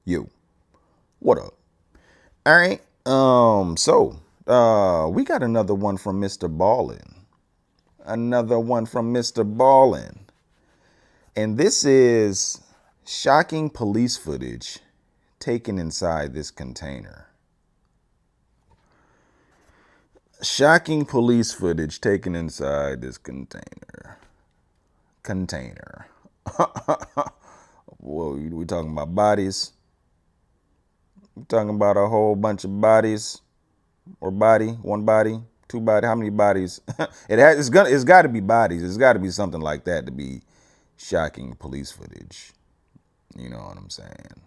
You, what up? All right. We got another one from MrBallen. Another one from MrBallen. And this is shocking police footage taken inside this container. Shocking police footage taken inside this container. Whoa, we talking about bodies? We talking about a whole bunch of bodies, or one body, two body? How many bodies? It's got to be bodies. It's got to be something like that to be shocking police footage. You know what I'm saying?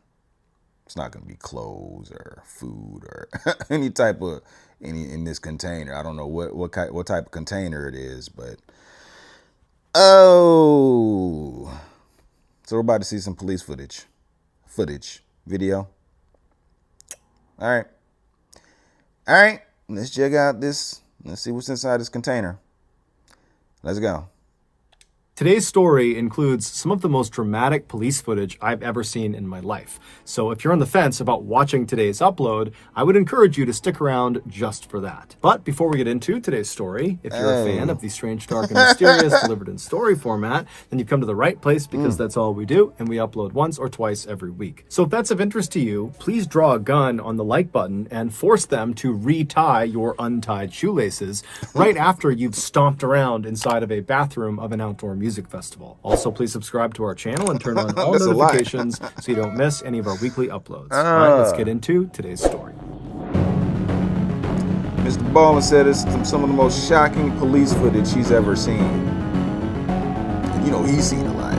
It's not gonna be clothes or food or any in this container. I don't know what type of container it is, but oh, so we're about to see some police video. All right. All right, let's check out this. Let's see what's inside this container. Let's go. Today's story includes some of the most dramatic police footage I've ever seen in my life. So if you're on the fence about watching today's upload, I would encourage you to stick around just for that. But before we get into today's story, if you're a fan of the strange, dark, and mysterious delivered in story format, then you've come to the right place because that's all we do, and we upload once or twice every week. So if that's of interest to you, please draw a gun on the like button and force them to retie your untied shoelaces right after you've stomped around inside of a bathroom of an outdoor music festival. Also, please subscribe to our channel and turn on all notifications so you don't miss any of our weekly uploads. All right, let's get into today's story. MrBallen said it's some of the most shocking police footage he's ever seen. And you know, he's seen a lot.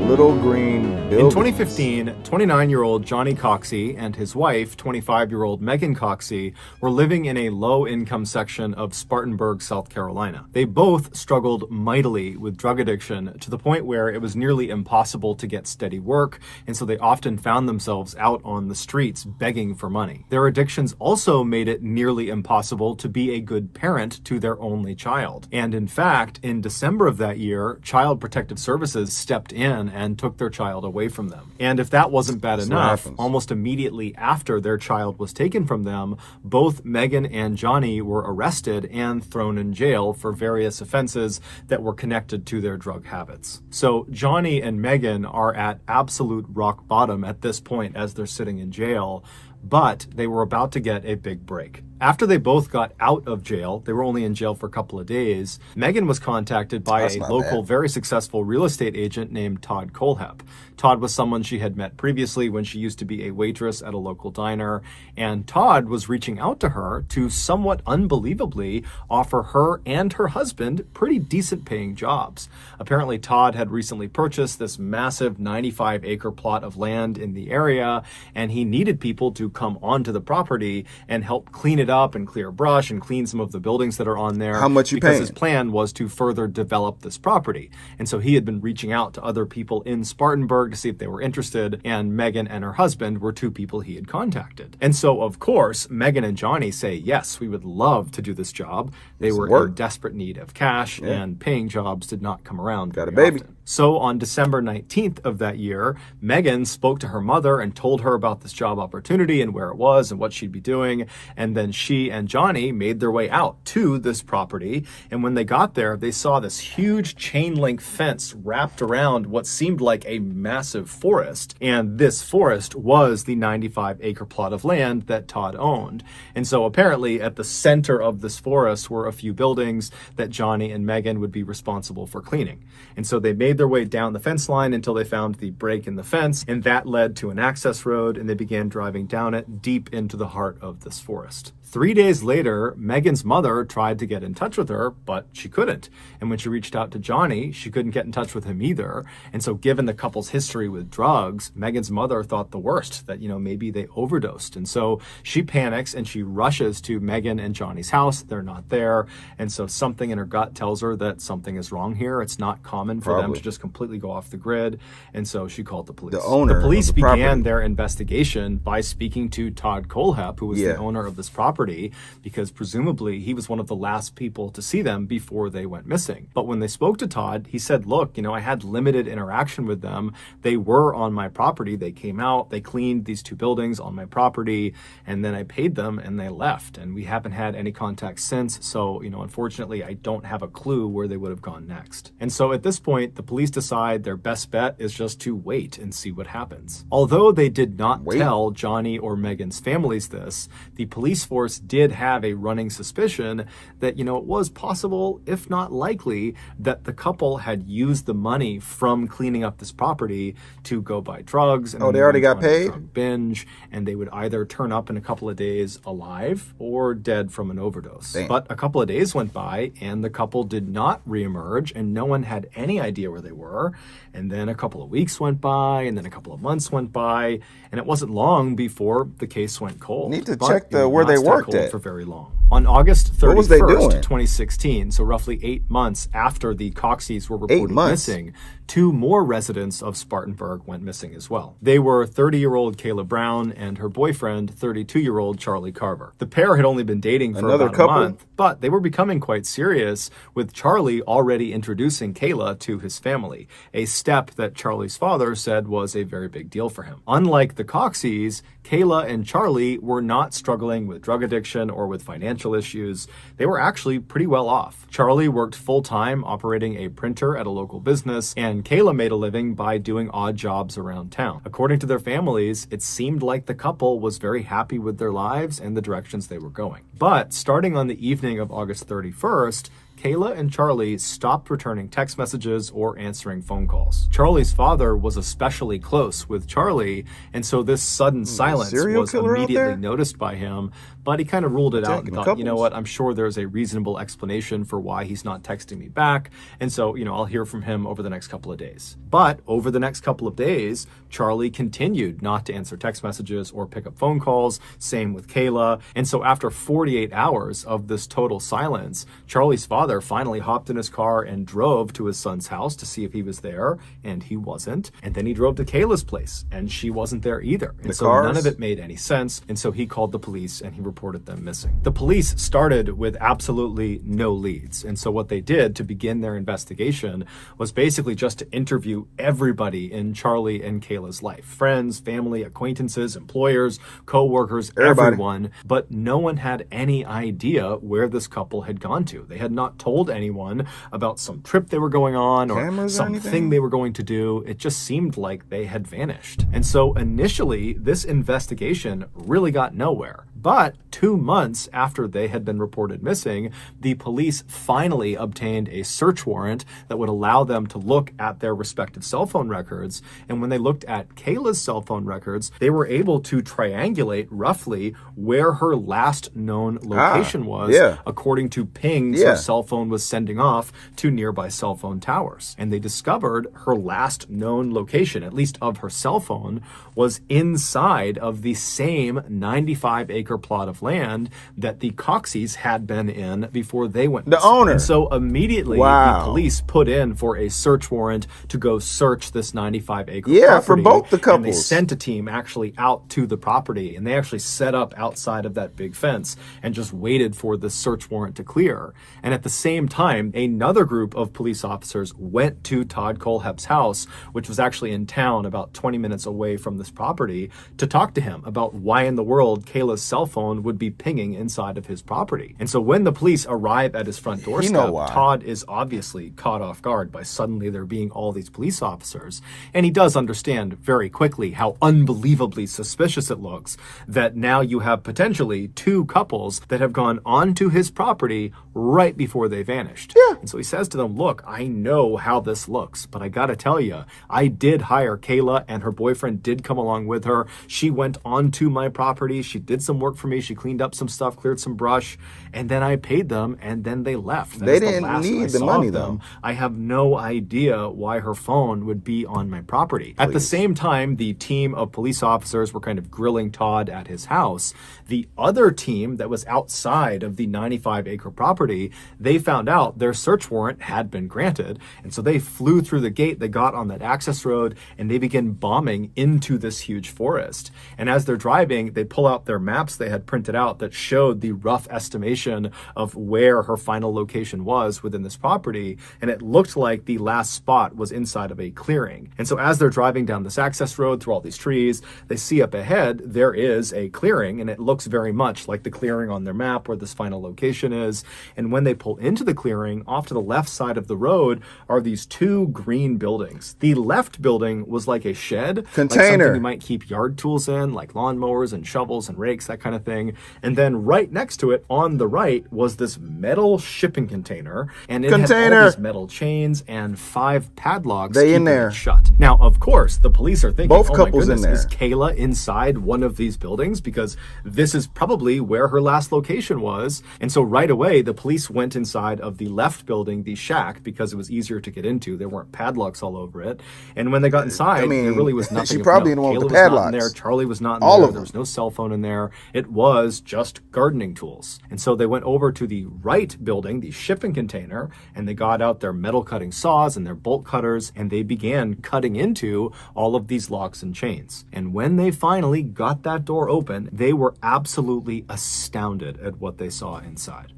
Little green buildings. In 2015, 29-year-old Johnny Coxey and his wife, 25-year-old Megan Coxey, were living in a low-income section of Spartanburg, South Carolina. They both struggled mightily with drug addiction to the point where it was nearly impossible to get steady work, and so they often found themselves out on the streets begging for money. Their addictions also made it nearly impossible to be a good parent to their only child. And in fact, in December of that year, Child Protective Services stepped in and took their child away from them. And if that wasn't bad enough, almost immediately after their child was taken from them, both Megan and Johnny were arrested and thrown in jail for various offenses that were connected to their drug habits. So Johnny and Megan are at absolute rock bottom at this point as they're sitting in jail, but they were about to get a big break. After they both got out of jail, they were only in jail for a couple of days, Megan was contacted by a local, very successful real estate agent named Todd Colehep. Todd was someone she had met previously when she used to be a waitress at a local diner, and Todd was reaching out to her to somewhat unbelievably offer her and her husband pretty decent paying jobs. Apparently, Todd had recently purchased this massive 95-acre plot of land in the area, and he needed people to come onto the property and help clean it up and clear brush and clean some of the buildings that are on there. How much you because paying? His plan was to further develop this property. And so he had been reaching out to other people in Spartanburg to see if they were interested, and Megan and her husband were two people he had contacted. And so, of course, Megan and Johnny say, yes, we would love to do this job. They were in desperate need of cash, and paying jobs did not come around Got a baby. often. So on December 19th of that year, Megan spoke to her mother and told her about this job opportunity and where it was and what she'd be doing. And then she and Johnny made their way out to this property. And when they got there, they saw this huge chain link fence wrapped around what seemed like a massive forest. And this forest was the 95-acre plot of land that Todd owned. And so apparently at the center of this forest were a few buildings that Johnny and Megan would be responsible for cleaning. And so they made their way down the fence line until they found the break in the fence, and that led to an access road, and they began driving down it deep into the heart of this forest. 3 days later, Megan's mother tried to get in touch with her, but she couldn't. And when she reached out to Johnny, she couldn't get in touch with him either. And so given the couple's history with drugs, Megan's mother thought the worst, that, maybe they overdosed. And so she panics and she rushes to Megan and Johnny's house. They're not there. And so something in her gut tells her that something is wrong here. It's not common for them to just just completely go off the grid. And so she called the police. The owner The police of the began property. their investigation by speaking to Todd Kohlhepp, who was the owner of this property, because presumably he was one of the last people to see them before they went missing. But when they spoke to Todd, he said, look, I had limited interaction with them. They were on my property. They came out, they cleaned these 2 buildings on my property, and then I paid them and they left. And we haven't had any contact since. So, unfortunately, I don't have a clue where they would have gone next. And so at this point, the police decide their best bet is just to wait and see what happens. Although they did not tell Johnny or Megan's families this, the police force did have a running suspicion that, it was possible, if not likely, that the couple had used the money from cleaning up this property to go buy drugs. And they already got paid? Drug binge, and they would either turn up in a couple of days alive or dead from an overdose. Damn. But a couple of days went by and the couple did not reemerge, and no one had any idea where they were. And then a couple of weeks went by, and then a couple of months went by, and it wasn't long before the case went cold. Need to check where they worked at for very long. On August What was they 31st, doing? 2016, so roughly 8 months after the Coxies were 8 reported months? missing, 2 more residents of Spartanburg went missing as well. They were 30-year-old Kayla Brown and her boyfriend, 32-year-old Charlie Carver. The pair had only been dating for Another about couple? a month, but they were becoming quite serious, with Charlie already introducing Kayla to his family, a step that Charlie's father said was a very big deal for him. Unlike the Coxies, Kayla and Charlie were not struggling with drug addiction or with financial issues. They were actually pretty well off. Charlie worked full-time operating a printer at a local business, and Kayla made a living by doing odd jobs around town. According to their families, it seemed like the couple was very happy with their lives and the directions they were going. But starting on the evening of August 31st, Kayla and Charlie stopped returning text messages or answering phone calls. Charlie's father was especially close with Charlie, and so this sudden silence was immediately noticed by him, but he kind of ruled it out and thought, you know what, I'm sure there's a reasonable explanation for why he's not texting me back, and so, I'll hear from him over the next couple of days. But over the next couple of days, Charlie continued not to answer text messages or pick up phone calls, same with Kayla, and so after 48 hours of this total silence, Charlie's father finally hopped in his car and drove to his son's house to see if he was there, and he wasn't. And then he drove to Kayla's place, and she wasn't there either. And so none of it made any sense, and so he called the police and he reported them missing. The police started with absolutely no leads, and so what they did to begin their investigation was basically just to interview everybody in Charlie and Kayla's life. Friends, family, acquaintances, employers, co-workers, everyone, but no one had any idea where this couple had gone to. They had not told anyone about some trip they were going on or something they were going to do. It just seemed like they had vanished. And so initially, this investigation really got nowhere. But 2 months after they had been reported missing, the police finally obtained a search warrant that would allow them to look at their respective cell phone records. And when they looked at Kayla's cell phone records, they were able to triangulate roughly where her last known location was, according to pings her cell phone was sending off to nearby cell phone towers. And they discovered her last known location, at least of her cell phone, was inside of the same 95-acre plot of land that the Coxies had been in before they went missing. The owner. And so immediately the police put in for a search warrant to go search this 95-acre property. For both the couples. And they sent a team actually out to the property, and they actually set up outside of that big fence and just waited for the search warrant to clear. And at the same time, another group of police officers went to Todd Kohlhepp's house, which was actually in town about 20 minutes away from this property, to talk to him about why in the world Kayla's cell phone would be pinging inside of his property. And so when the police arrive at his front doorstep, Todd is obviously caught off guard by suddenly there being all these police officers. And he does understand very quickly how unbelievably suspicious it looks that now you have potentially 2 couples that have gone onto his property right before they vanished. And so he says to them, look, I know how this looks, but I gotta tell you, I did hire Kayla and her boyfriend did come along with her. She went onto my property. She did some work work for me. She cleaned up some stuff, cleared some brush, and then I paid them, and then they left. That They is the didn't last need I the saw money, of them. though. I have no idea why her phone would be on my property. At the same time, the team of police officers were kind of grilling Todd at his house. The other team that was outside of the 95-acre property, they found out their search warrant had been granted. And so they flew through the gate, they got on that access road, and they began bombing into this huge forest. And as they're driving, they pull out their maps they had printed out that showed the rough estimation of where her final location was within this property. And it looked like the last spot was inside of a clearing. And so as they're driving down this access road through all these trees, they see up ahead, there is a clearing, and it looks very much like the clearing on their map where this final location is. And when they pull into the clearing, off to the left side of the road are these two green buildings. The left building was like a shed, Container. like something you might keep yard tools in, like lawnmowers and shovels and rakes, that kind of thing. And then right next to it, on the right, was this metal shipping container, and it had all these metal chains and 5 padlocks keeping it shut. Now, of course, the police are thinking, both oh couples my goodness, in there. is Kayla inside one of these buildings? Because this is probably where her last location was. And so right away, the police went inside of the left building, the shack, because it was easier to get into. There weren't padlocks all over it. And when they got inside, there really was nothing. She probably didn't want the padlocks. Not in there. Charlie was not in all there. Of them. There was no cell phone in there. It was just gardening tools. And so they went over to the right building, the shipping container, and they got out their metal cutting saws and their bolt cutters, and they began cutting into all of these locks and chains. And when they finally got that door open, they were absolutely astounded at what they saw inside.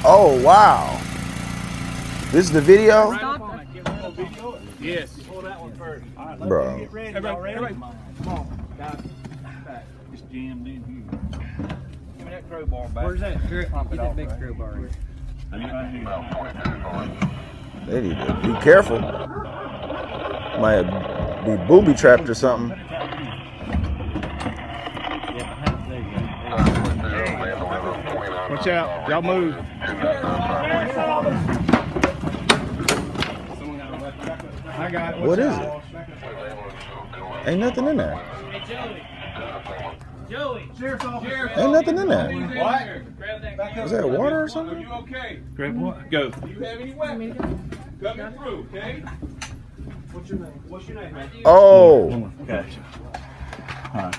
Oh, wow. This is the video? Yes. Pull that one first. All right, let's Bro. get ready. Everybody. Come on, guys. It's jammed in here. Give me that crowbar back. Where's that? Get that big crowbar in. They need to be careful. Might be booby trapped or something. Watch out. Y'all move. I got it. What is it? Ain't nothing in there. Joey. Sheriff's office. Ain't nothing in there. What? Is that water or something? Are you okay? Grab what? Go. Do you have any weapons? Coming through, okay? What's your name? What's your name, man? Oh. Gotcha. All right.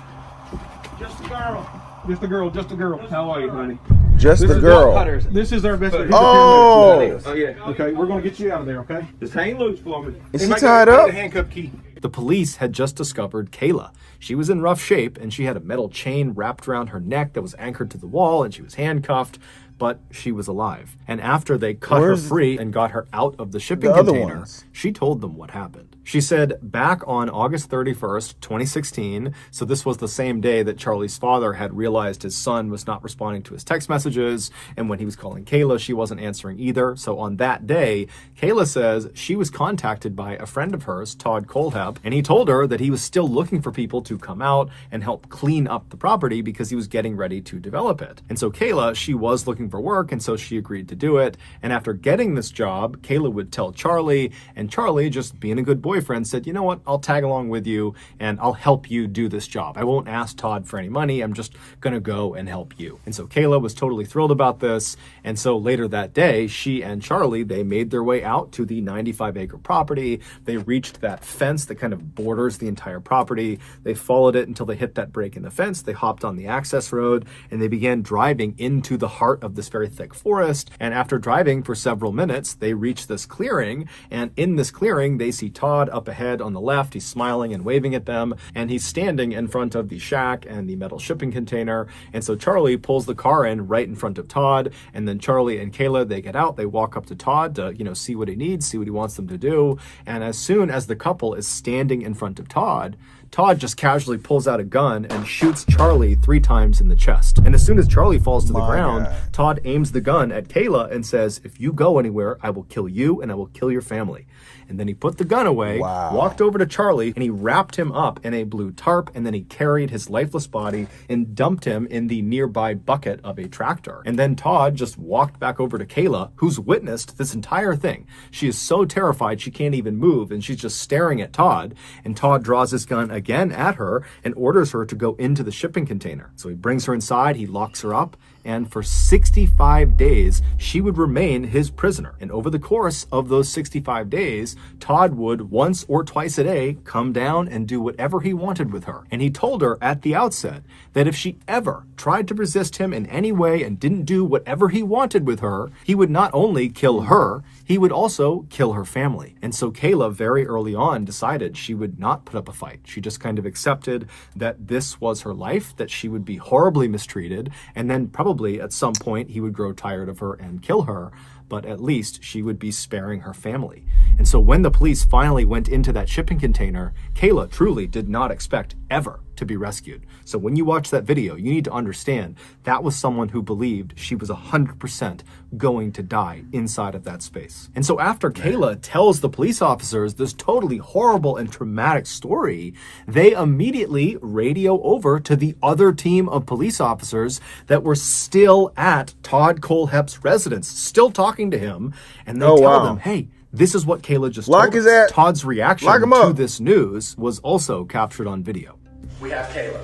Just a girl. Just a girl. Just a girl. How are you, honey? Just This the is girl. Bolt Cutters. This is our best friend. Oh. Oh, yeah. Okay, we're going to get you out of there, okay? Just hang loose for me. Is she tied up? The handcuff key. The police had just discovered Kayla. She was in rough shape, and she had a metal chain wrapped around her neck that was anchored to the wall, and she was handcuffed, but she was alive. And after they cut her free and got her out of the shipping container, she told them what happened. She said back on August 31st, 2016, so this was the same day that Charlie's father had realized his son was not responding to his text messages, and when he was calling Kayla, she wasn't answering either. So on that day, Kayla says she was contacted by a friend of hers, Todd Colehep, and he told her that he was still looking for people to come out and help clean up the property because he was getting ready to develop it. And so Kayla, she was looking for work, and so she agreed to do it. And after getting this job, Kayla would tell Charlie, and Charlie, just being a good boyfriend, said, you know what, I'll tag along with you and I'll help you do this job. I won't ask Todd for any money. I'm just gonna go and help you. And so Kayla was totally thrilled about this. And so later that day, she and Charlie, they made their way out to the 95-acre property. They reached that fence that kind of borders the entire property. They followed it until they hit that break in the fence. They hopped on the access road and they began driving into the heart of this very thick forest. And after driving for several minutes, they reached this clearing. And in this clearing, they see Todd up ahead on the left. He's smiling and waving at them. And he's standing in front of the shack and the metal shipping container. And so Charlie pulls the car in right in front of Todd. And then Charlie and Kayla, they get out. They walk up to Todd to, see what he needs, see what he wants them to do. And as soon as the couple is standing in front of Todd, Todd just casually pulls out a gun and shoots Charlie 3 times in the chest. And as soon as Charlie falls to the ground, Todd aims the gun at Kayla and says, if you go anywhere, I will kill you and I will kill your family. And then he put the gun away, walked over to Charlie, and he wrapped him up in a blue tarp, and then he carried his lifeless body and dumped him in the nearby bucket of a tractor. And then Todd just walked back over to Kayla, who's witnessed this entire thing. She is so terrified she can't even move, and she's just staring at Todd. And Todd draws his gun again at her and orders her to go into the shipping container. So he brings her inside, he locks her up, and for 65 days, she would remain his prisoner. And over the course of those 65 days, Todd would once or twice a day come down and do whatever he wanted with her. And he told her at the outset that if she ever tried to resist him in any way and didn't do whatever he wanted with her, he would not only kill her, he would also kill her family. And so Kayla very early on decided she would not put up a fight. She just kind of accepted that this was her life, that she would be horribly mistreated, and then probably at some point he would grow tired of her and kill her, but at least she would be sparing her family. And so when the police finally went into that shipping container, Kayla truly did not expect ever to be rescued. So when you watch that video, you need to understand that was someone who believed she was 100% going to die inside of that space. And so after Kayla tells the police officers this totally horrible and traumatic story, they immediately radio over to the other team of police officers that were still at Todd Kohlhepp's residence, still talking to him, and they tell them, hey, this is what Kayla just told us. Todd's reaction to this news was also captured on video. We have Kayla.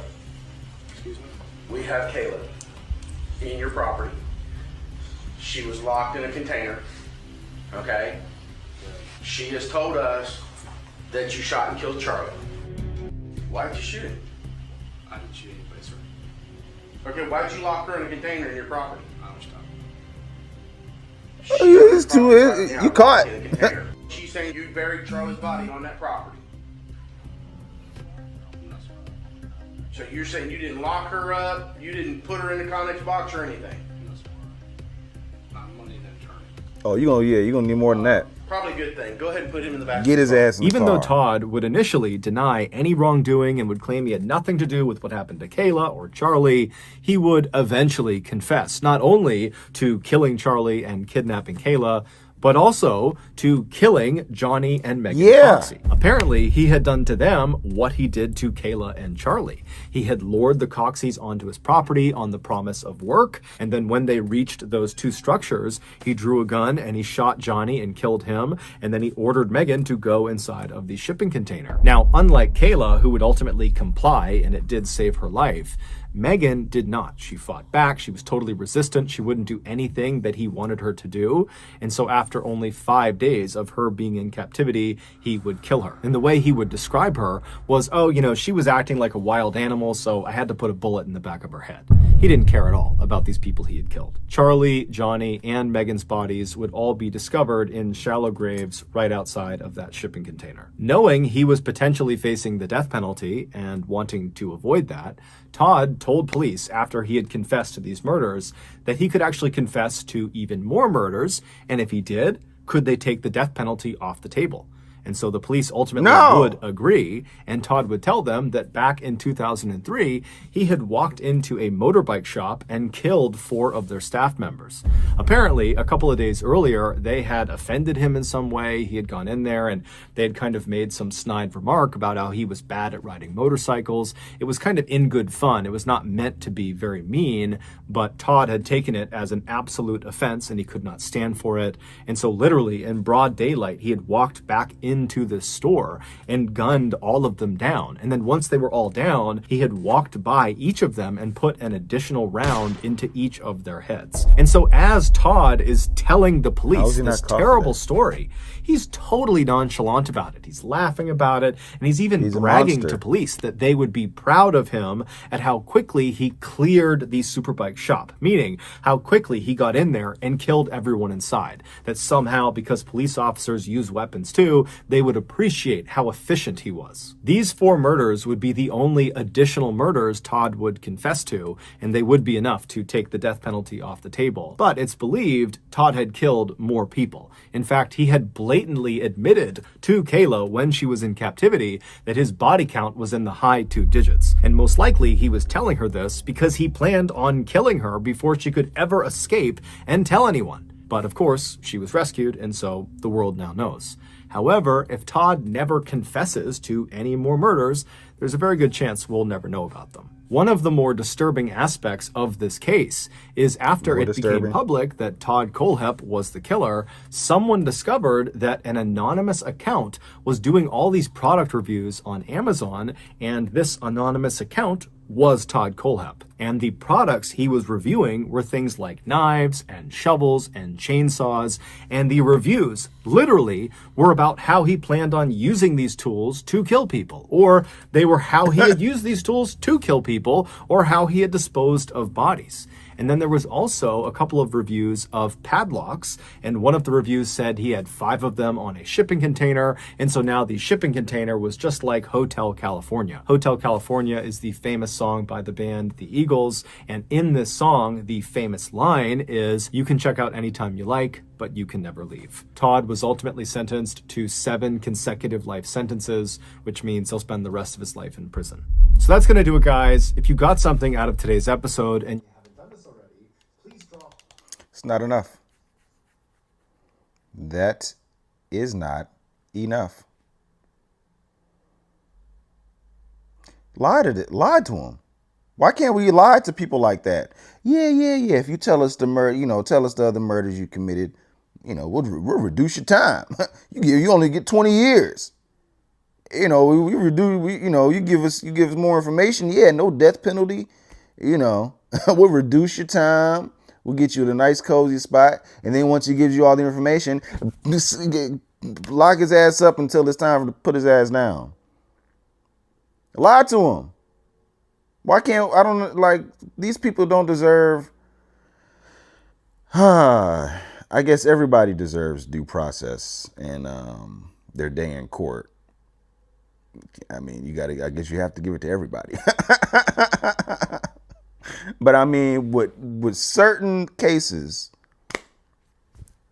Excuse me? We have Kayla in your property. She was locked in a container, okay? She has told us that you shot and killed Charlie. Why did you shoot him? I didn't shoot anybody, sir. Okay, why did you lock her in a container in your property? I was talking. It's too, you caught. She's saying you buried Charlie's body on that property. So you're saying you didn't lock her up, you didn't put her in the Connex box or anything? I'm gonna need an attorney. Oh, you're gonna need more than that. Probably a good thing. Go ahead and put him in the back. Get his ass in the Even car. though Todd would initially deny any wrongdoing and would claim he had nothing to do with what happened to Kayla or Charlie, he would eventually confess, not only to killing Charlie and kidnapping Kayla, but also to killing Johnny and Megan Coxey. Apparently, he had done to them what he did to Kayla and Charlie. He had lured the Coxeys onto his property on the promise of work, and then when they reached those two structures, he drew a gun and he shot Johnny and killed him, and then he ordered Megan to go inside of the shipping container. Now, unlike Kayla, who would ultimately comply, and it did save her life, Megan did not. She fought back. She was totally resistant. She wouldn't do anything that he wanted her to do. And so after only 5 days of her being in captivity, he would kill her. And the way he would describe her was, oh, she was acting like a wild animal, so I had to put a bullet in the back of her head. He didn't care at all about these people he had killed. Charlie, Johnny, and Megan's bodies would all be discovered in shallow graves right outside of that shipping container. Knowing he was potentially facing the death penalty and wanting to avoid that, Todd told police after he had confessed to these murders that he could actually confess to even more murders, and if he did, could they take the death penalty off the table? And so the police ultimately would agree, and Todd would tell them that back in 2003, he had walked into a motorbike shop and killed 4 of their staff members. Apparently, a couple of days earlier, they had offended him in some way. He had gone in there and they had kind of made some snide remark about how he was bad at riding motorcycles. It was kind of in good fun. It was not meant to be very mean, but Todd had taken it as an absolute offense and he could not stand for it. And so literally in broad daylight, he had walked back into the store and gunned all of them down. And then once they were all down, he had walked by each of them and put an additional round into each of their heads. And so as Todd is telling the police this terrible story, he's totally nonchalant about it. He's laughing about it, and he's even bragging to police that they would be proud of him at how quickly he cleared the superbike shop, meaning how quickly he got in there and killed everyone inside. That somehow, because police officers use weapons too, they would appreciate how efficient he was. These 4 murders would be the only additional murders Todd would confess to, and they would be enough to take the death penalty off the table. But it's believed Todd had killed more people. In fact, he had blatantly admitted to Kayla when she was in captivity that his body count was in the high 2 digits. And most likely he was telling her this because he planned on killing her before she could ever escape and tell anyone. But of course, she was rescued, and so the world now knows. However, if Todd never confesses to any more murders, there's a very good chance we'll never know about them. One of the more disturbing aspects of this case is after More it became disturbing. public that Todd Kohlhepp was the killer, someone discovered that an anonymous account was doing all these product reviews on Amazon, and this anonymous account was Todd Kohlhepp. And the products he was reviewing were things like knives and shovels and chainsaws, and the reviews literally were about how he planned on using these tools to kill people, or they were how he had used these tools to kill people, or how he had disposed of bodies. And then there was also a couple of reviews of padlocks, and one of the reviews said he had 5 of them on a shipping container, and so now the shipping container was just like Hotel California. Hotel California is the famous song by the band The Eagles, and in this song, the famous line is, "You can check out anytime you like, but you can never leave." Todd was ultimately sentenced to 7 consecutive life sentences, which means he'll spend the rest of his life in prison. So that's going to do it, guys. If you got something out of today's episode and It's not enough. That is not enough. Lie to him. Why can't we lie to people like that? Yeah. If you tell us the murder, tell us the other murders you committed, we'll reduce your time. you only get 20 years. We reduce. You give us more information. Yeah, no death penalty. We'll reduce your time. We'll get you in a nice cozy spot, and then once he gives you all the information, lock his ass up until it's time to put his ass down. Lie to him. Why can't these people don't deserve? I guess everybody deserves due process and their day in court. I mean, I guess you have to give it to everybody. But I mean, with certain cases,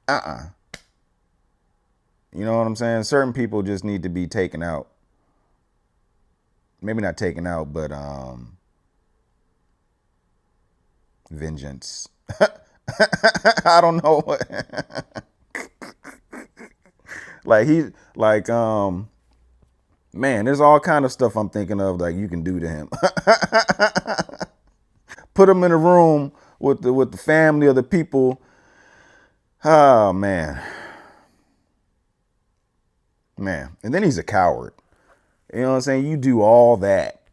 you know what I'm saying? Certain people just need to be taken out. Maybe not taken out, but vengeance. I don't know. Man, there's all kind of stuff I'm thinking of like you can do to him. Put him in a room with the family of the people. Oh man. And then he's a coward. You know what I'm saying? You do all that.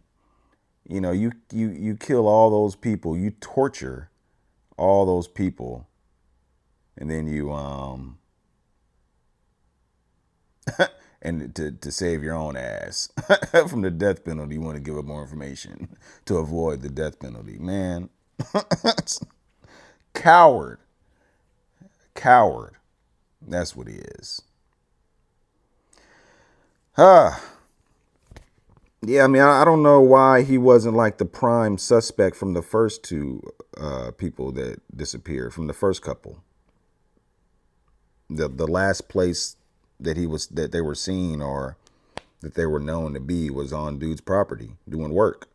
You kill all those people. You torture all those people. And then you and to save your own ass from the death penalty, you want to give up more information to avoid the death penalty. Man, coward. That's what he is. Yeah, I mean, I don't know why he wasn't like the prime suspect from the first 2 people that disappeared, from the first couple. The last place that they were seen or that they were known to be was on dude's property doing work.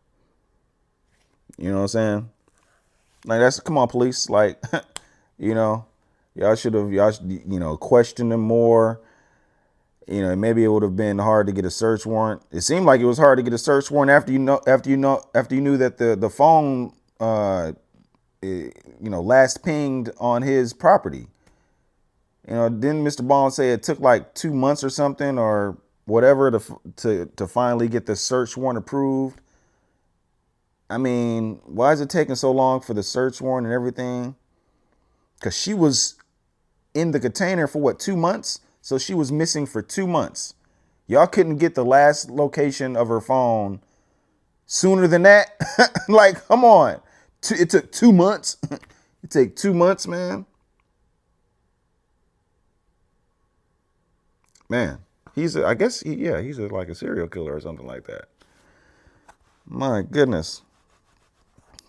You know what I'm saying? Like, come on, police. Like, y'all should question him more. Maybe it would have been hard to get a search warrant. It seemed like it was hard to get a search warrant after you knew that the phone last pinged on his property. Didn't MrBallen say it took like 2 months or something or whatever to finally get the search warrant approved? I mean, why is it taking so long for the search warrant and everything? Because she was in the container for 2 months? So she was missing for 2 months. Y'all couldn't get the last location of her phone sooner than that? Like, come on. It took 2 months. It took 2 months, man. Man, he's like a serial killer or something like that. My goodness.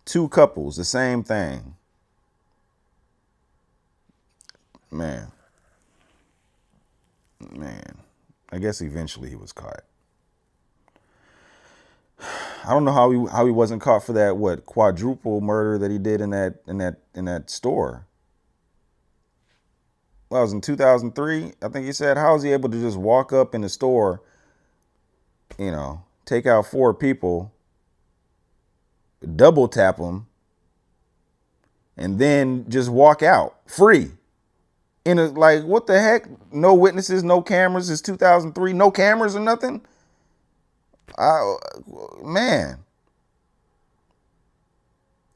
2 couples, the same thing. Man. I guess eventually he was caught. I don't know how he wasn't caught for that quadruple murder that he did in that store. Well, it was in 2003, I think he said. How was he able to just walk up in the store, take out 4 people, double tap him, and then just walk out free. In a, like, what the heck? No witnesses, no cameras. It's 2003, no cameras or nothing. Man.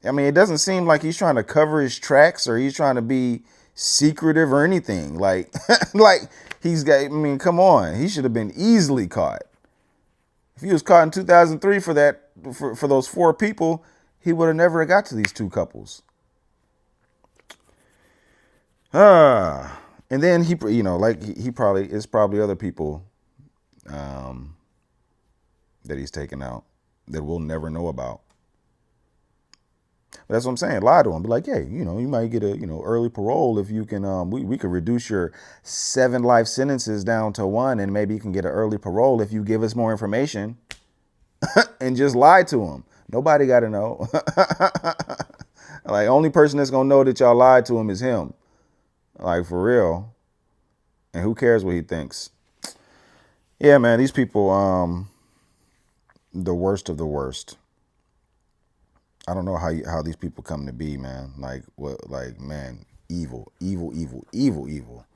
I mean, it doesn't seem like he's trying to cover his tracks or he's trying to be secretive or anything. Like, like he's got, I mean, come on. He should have been easily caught. If he was caught in 2003 for that, for those 4 people, he would have never got to these 2 couples. And then he, you know, like he probably, it's probably other people that he's taken out that we'll never know about. But that's what I'm saying. Lie to him. Be like, hey, you know, you might get a, you know, early parole if you can, we could reduce your 7 life sentences down to 1, and maybe you can get an early parole if you give us more information. And just lie to him. Nobody got to know. Like, only person that's going to know that y'all lied to him is him. Like, for real. And who cares what he thinks? Yeah, man, these people, the worst of the worst. I don't know how these people come to be, man. Like, what, like, man, evil, evil, evil, evil, evil.